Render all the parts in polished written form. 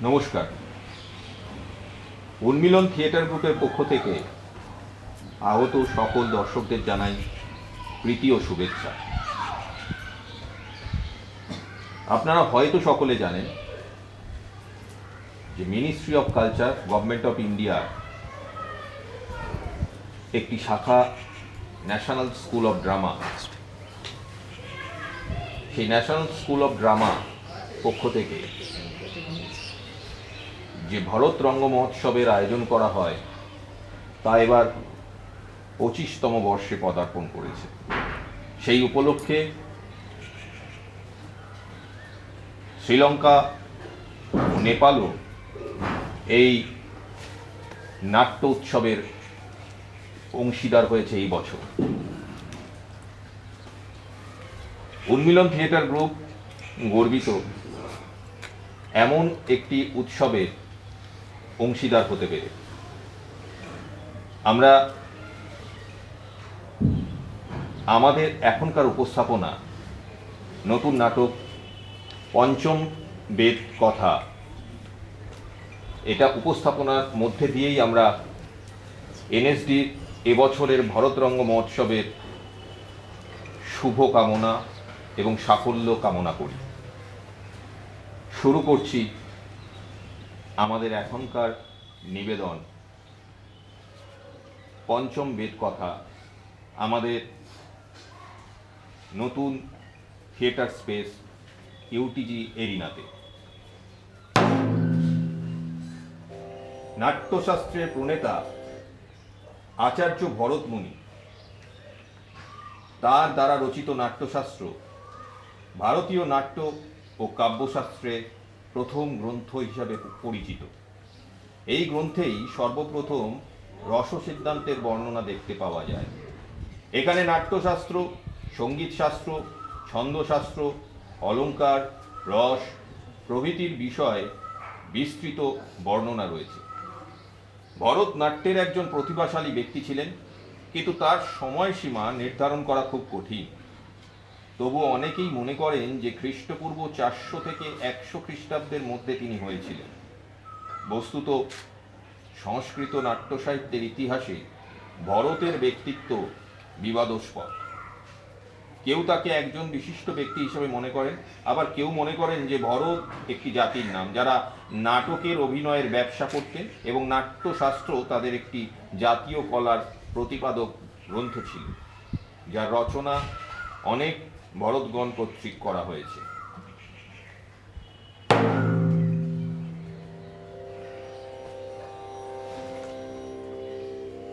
নমস্কার। উন্মিলন থিয়েটার গ্রুপের পক্ষ থেকে আগত সকল দর্শকদের জানাই প্রীতি ও শুভেচ্ছা। আপনারা হয়তো সকলে জানেন যে ministry of culture, government of ইন্ডিয়ার একটি শাখা ন্যাশনাল স্কুল অফ ড্রামা, সেই ন্যাশনাল স্কুল অফ ড্রামা পক্ষ থেকে যে ভরত রঙ্গ মহোৎসবের আয়োজন করা হয় তা এবার 25তম বর্ষে পদার্পণ করেছে। সেই উপলক্ষে শ্রীলঙ্কা ও নেপালও এই নাট্য উৎসবের অংশীদার হয়েছে এই বছর। উন্মিলন থিয়েটার গ্রুপ গর্বিত এমন একটি উৎসবের অংশীদার হতে পেরে। আমরা আমাদের এখনকার উপস্থাপনা নতুন নাটক পঞ্চম বেদ কথা, এটা উপস্থাপনার মধ্যে দিয়েই আমরা এনএসডির এবছরের ভরতরঙ্গ মহোৎসবের শুভ কামনা এবং সাফল্য কামনা করি। শুরু করছি আমাদের এখনকার নিবেদন পঞ্চম বেদ কথা আমাদের নতুন থিয়েটার স্পেস ইউটিজি এরিনাতে। নাট্যশাস্ত্রের প্রণেতা আচার্য ভরতমুনি, তার দ্বারা রচিত নাট্যশাস্ত্র ভারতীয় নাট্য ও কাব্যশাস্ত্রে প্রথম গ্রন্থ হিসাবে পরিচিত। এই গ্রন্থেই সর্বপ্রথম রস সিদ্ধান্তের বর্ণনা দেখতে পাওয়া যায়। এখানে নাট্যশাস্ত্র, সঙ্গীতশাস্ত্র, ছন্দশাস্ত্র, অলঙ্কার, রস প্রভৃতির বিষয়ে বিস্তৃত বর্ণনা রয়েছে। ভরত নাট্যের একজন প্রতিভাশালী ব্যক্তি ছিলেন, কিন্তু তার সময়সীমা নির্ধারণ করা খুব কঠিন। তবু অনেকেই মনে করেন যে খ্রিস্টপূর্ব 400 থেকে 100 খ্রিস্টাব্দের মধ্যে তিনি হয়েছিলেন। বস্তুত সংস্কৃত নাট্য সাহিত্যের ইতিহাসে ভরতের ব্যক্তিত্ব বিবাদস্পদ। কেউ তাকে একজন বিশিষ্ট ব্যক্তি হিসেবে মনে করেন, আবার কেউ মনে করেন যে ভরত একটি জাতির নাম যারা নাটকের অভিনয়ের ব্যবসা করতেন এবং নাট্যশাস্ত্র তাদের একটি জাতীয় কলার প্রতিপাদক গ্রন্থ ছিল, যার রচনা অনেক ভরতগণ কর্তৃক করা হয়েছে।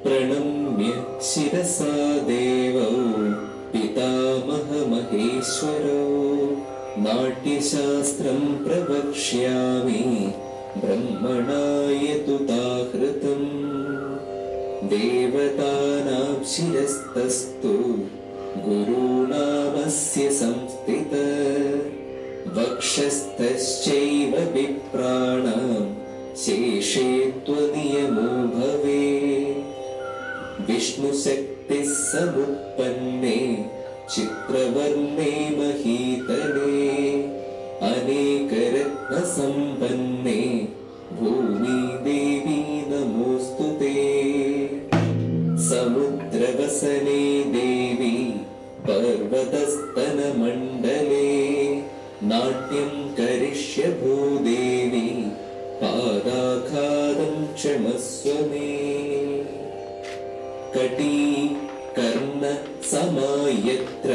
प्रणम्य शिरसा देवौ पितामहमहेश्वरौ नाट्यशास्त्रं प्रवक्ष्यामि ब्रह्मणा यतुताहृतम् देवतानां शिरस्तस्तु गुरूणामस्य संस्थितः वक्षस्थश्चैव विप्राणां शेषे त्वनियमो भवेत् विष्णुशक्तिः समुत्पन्ने चित्रवर्णे महीतले अनेकरत्नसम्पन्ने भूमिदेवी नमोऽस्तुते समुद्रवसने देवी पर्वतस्तनमण्डले नाट्यं करिष्य भूदेवी पादाखादं क्षमस्व मे कटी कर्ण समायत्र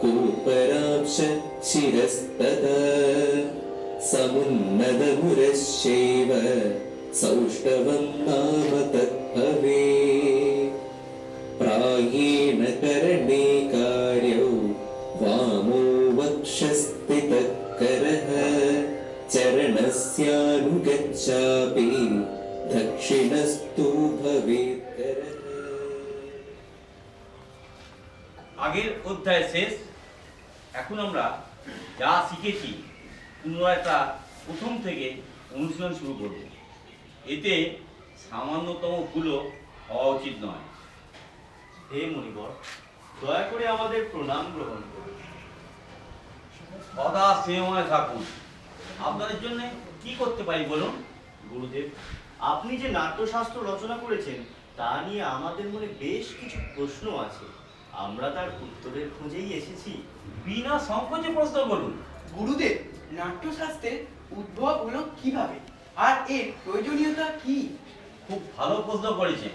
कूपरांश शिरस्तदा समुन्नतमुरश्चैव सौष्ठवं नाम तद्भवे प्रायेण करणे कार्यौ वामो वक्षस्थितः करः चरणस्यानुगच्छापि दक्षिणस्तु भवेत् करः। আগের অধ্যায় শেষ। এখন আমরা যা শিখেছি পুনরায় তা প্রথম থেকে অনুশীলন শুরু করব। এতে সামান্যতম ভুলও হওয়া উচিত নয়। হে মুনিবর, দয়া করে আমাদের প্রণাম গ্রহণ করুন। সদা স্নেহময় থাকুন। আপনাদের জন্য কি করতে পারি বলুন? গুরুদেব, আপনি যে নাট্যশাস্ত্র রচনা করেছেন তা নিয়ে আমাদের মনে বেশ কিছু প্রশ্ন আছে। আমরা তার উত্তরের খোঁজেই এসেছি। বিনা সংকোচে প্রশ্ন করুন। গুরুদেব, নাট্যশাস্ত্রের উদ্ভব হলো কিভাবে আর এর প্রয়োজনীয়তা কি? খুব ভালো প্রশ্ন করেছেন।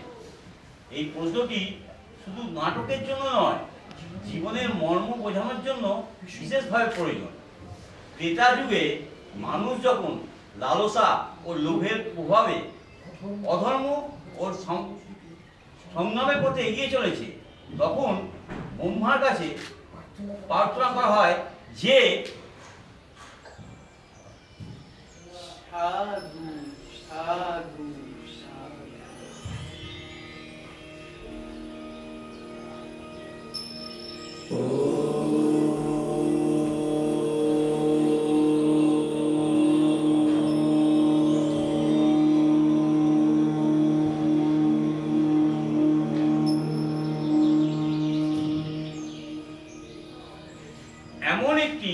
এই প্রশ্নটি শুধু নাটকের জন্য নয়, জীবনের মর্ম বোঝানোর জন্য বিশেষভাবে প্রয়োজন। ত্রেতা যুগে মানুষ যখন লালসা ও লোভের প্রভাবে অধর্ম ও সংগ্রামের পথে এগিয়ে চলেছে, তখন ব্রহ্মার কাছে প্রার্থনা করা হয় যে সাধু সাধু সাধু। এমন একটি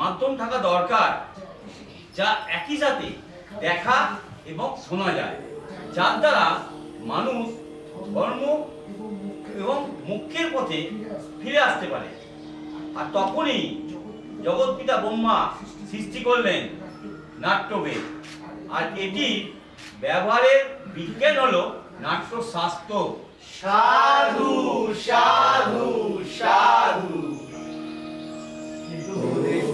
মাধ্যম থাকা দরকার যা একই সাথে দেখা এবং শোনা যায়, যার দ্বারা মানুষ ধর্ম এবং মুখ্যের পথে ফিরে আসতে পারে। আর তখনই জগৎপিতা ব্রহ্মা সৃষ্টি করলেন নাট্যবেদ, আর এটি ব্যবহারের বিজ্ঞান হলো নাট্যশাস্ত্র। সাধু সাধু সাধু। কিন্তু গুরুদেব,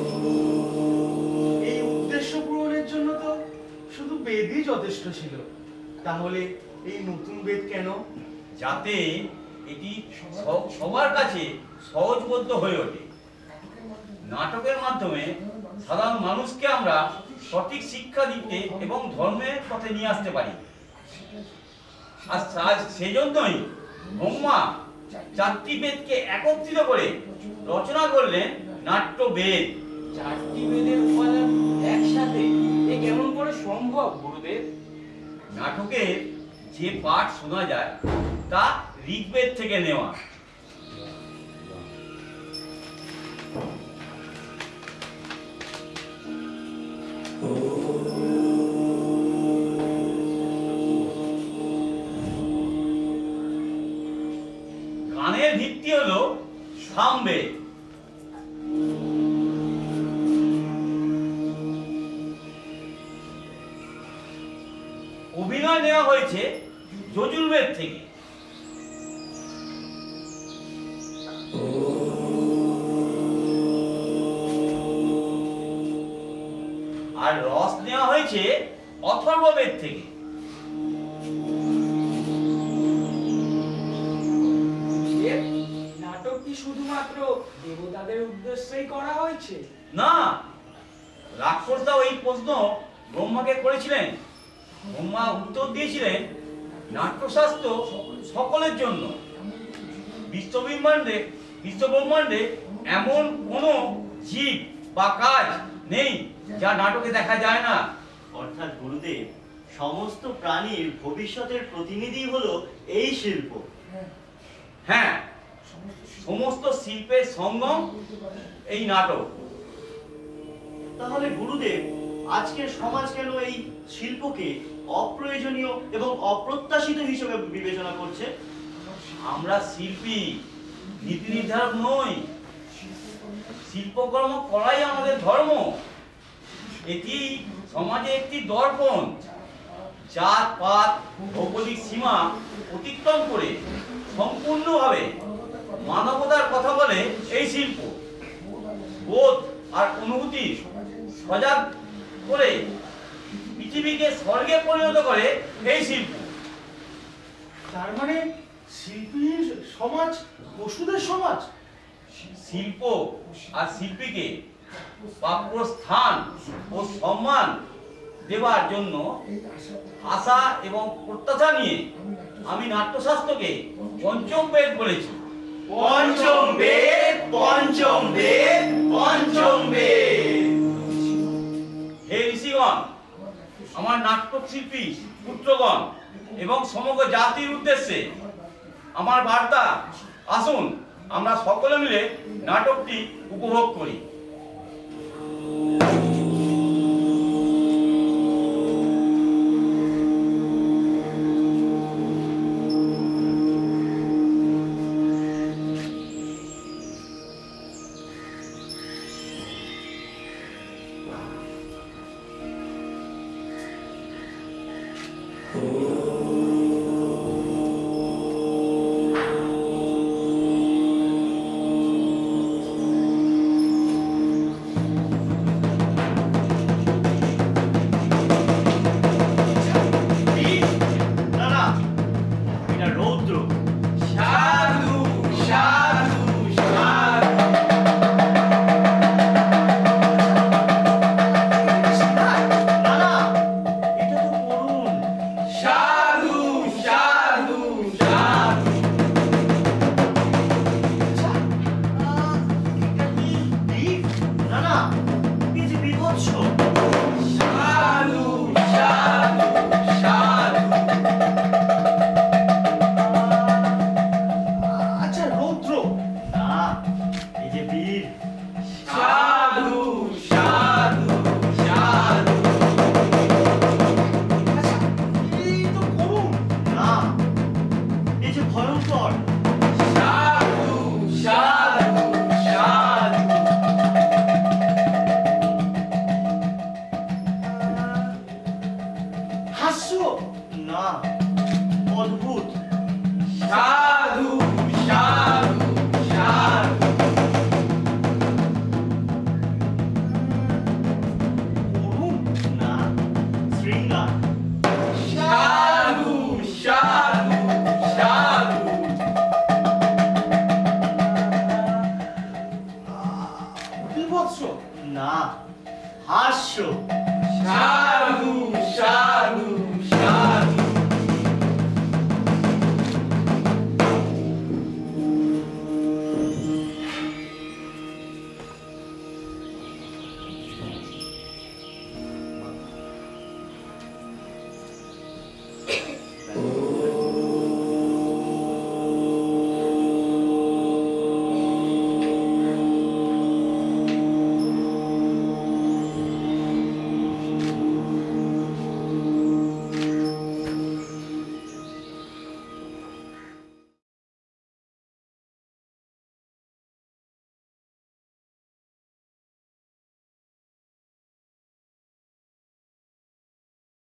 এই উদ্দেশ্য পূরণের জন্য তো শুধু বেদই যথেষ্ট ছিল। তাহলে এই নতুন বেদ কেন? যাতে এটি সবার কাছে সহজবোধ্য হয়ে ওঠে। নাটকের মাধ্যমে সাধারণ মানুষকে আমরা সঠিক শিক্ষা দিতে এবং ধর্মের পথে নিয়ে আসতে পারি। আর সেজন্যই ব্রহ্মা 4টি বেদকে একত্রিত করে রচনা করলেন নাট্যবেদ। 4টি বেদের উপাদান একসাথে এ কেমন করে সম্ভব গুরুদেব? নাটকের যে পাঠ শোনা যায় তা ঋগ্বেদ থেকে নেওয়া। গানের ভিত্তি হলো সামবেদ। অভিনয় নেওয়া হয়েছে যজুর্বেদ থেকে। আর রস নেওয়া হয়েছে অথর্ববেদ থেকে। নাটক কি শুধুমাত্র দেবতাদের উদ্দেশ্যেই করা হয়েছে? না, রাক্ষসরাও এই প্রশ্ন ব্রহ্মাকে করেছিলেন। ব্রহ্মা উত্তর দিয়েছিলেন, নাট্যশাস্ত্র সকলের জন্য। বিশ্বব্রহ্মাণ্ডে এমন কোনো জীব বা কাজ নেই যা নাটকে দেখা যায় না। অর্থাৎ গুরুদেব, সমস্ত প্রাণীর ভবিষ্যতের প্রতিনিধি হলো এই শিল্প। হ্যাঁ, সমস্ত শিল্পের সঙ্গম এই নাটক। তাহলে গুরুদেব, আজকের সমাজ কেন এই শিল্পকে অপ্রয়োজনীয় এবং অপ্রত্যাশিত হিসেবে বিবেচনা করছে? আমরা শিল্পী, নীতি নির্ধারক নই। শিল্পকর্ম করাই আমাদের ধর্ম। এটি সমাজে একটি দর্পণ। জাত পাত ভৌগোলিক সীমা অতিক্রম করে সম্পূর্ণভাবে মানবতার কথা বলে এই শিল্প। বোধ আর অনুভূতি সজাগ করে পৃথিবীকে স্বর্গে পরিণত করে এই শিল্প। তার মানে শিল্পীর সমাজ পশুদের সমাজ? শিল্প আর শিল্পীকে প্রাপ্য স্থান ও সম্মান দেওয়ার জন্য আশা এবং প্রত্যাশা নিয়ে আমি নাট্যশাস্ত্রকে পঞ্চম বেদ বলেছি। পঞ্চম বেদ, পঞ্চম বেদ, পঞ্চম বেদ। হে ঋষিগণ, আমার নাট্যশিল্পী পুত্রগণ এবং সমগ্র জাতির উদ্দেশ্যে আমার বার্তা, আসুন আমরা সকলে মিলে নাটকটি উপভোগ করি। না না, এটা রৌদ্র। সাধু সাধু সাধু না না, এটা তো করুণ। সাধু সাধু সাধু এটা কি দিক? না না, এই যে বীভৎস। সাধু সাধু সাধু আচ্ছা রৌদ্র, না, এই যে বীর। সাধু সাধু সাধু আচ্ছা এই তো করুন। না, এই যে ভয়ঙ্কর। সাধু সাধু সাধু হাস্য, না, অদ্ভুত। সাধু সাধু সাধু করুন। না, শৃঙ্গার। সাধু সাধু সাধু বিভৎস, না, হাস্য। সাধু সাধু